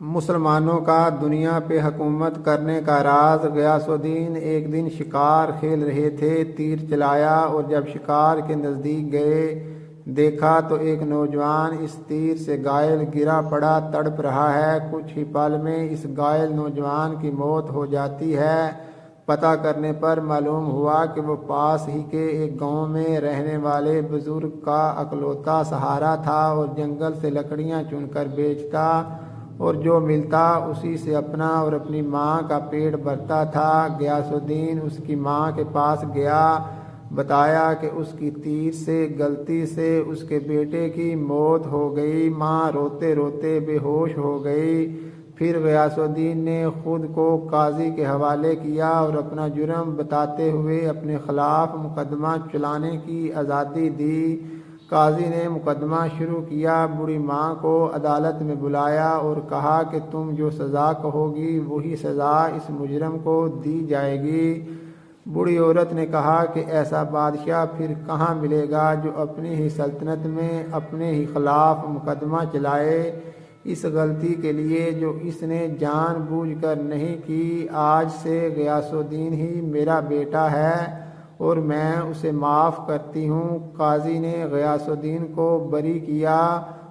مسلمانوں کا دنیا پہ حکومت کرنے کا راز۔ غیاث الدین ایک دن شکار کھیل رہے تھے، تیر چلایا اور جب شکار کے نزدیک گئے دیکھا تو ایک نوجوان اس تیر سے گھائل گرا پڑا تڑپ رہا ہے۔ کچھ ہی پل میں اس گھائل نوجوان کی موت ہو جاتی ہے۔ پتہ کرنے پر معلوم ہوا کہ وہ پاس ہی کے ایک گاؤں میں رہنے والے بزرگ کا اکلوتا سہارا تھا اور جنگل سے لکڑیاں چن کر بیچتا اور جو ملتا اسی سے اپنا اور اپنی ماں کا پیٹ بھرتا تھا۔ غیاث الدین اس کی ماں کے پاس گیا، بتایا کہ اس کی تیر سے غلطی سے اس کے بیٹے کی موت ہو گئی۔ ماں روتے روتے بے ہوش ہو گئی۔ پھر غیاث الدین نے خود کو قاضی کے حوالے کیا اور اپنا جرم بتاتے ہوئے اپنے خلاف مقدمہ چلانے کی آزادی دی۔ قاضی نے مقدمہ شروع کیا، بوڑھی ماں کو عدالت میں بلایا اور کہا کہ تم جو سزا کہو گی وہی سزا اس مجرم کو دی جائے گی۔ بوڑھی عورت نے کہا کہ ایسا بادشاہ پھر کہاں ملے گا جو اپنی ہی سلطنت میں اپنے ہی خلاف مقدمہ چلائے۔ اس غلطی کے لیے جو اس نے جان بوجھ کر نہیں کی، آج سے غیاث الدین ہی میرا بیٹا ہے اور میں اسے معاف کرتی ہوں۔ قاضی نے غیاث الدین کو بری کیا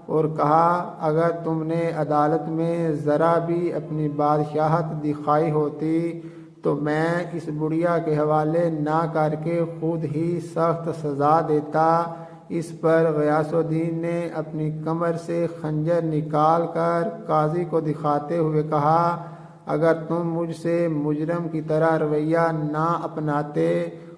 اور کہا اگر تم نے عدالت میں ذرا بھی اپنی بادشاہت دکھائی ہوتی تو میں اس بڑھیا کے حوالے نہ کر کے خود ہی سخت سزا دیتا۔ اس پر غیاث الدین نے اپنی کمر سے خنجر نکال کر قاضی کو دکھاتے ہوئے کہا اگر تم مجھ سے مجرم کی طرح رویہ نہ اپناتے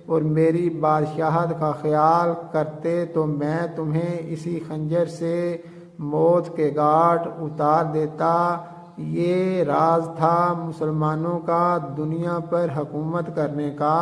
اور میری بادشاہت کا خیال کرتے تو میں تمہیں اسی خنجر سے موت کے گھاٹ اتار دیتا۔ یہ راز تھا مسلمانوں کا دنیا پر حکومت کرنے کا۔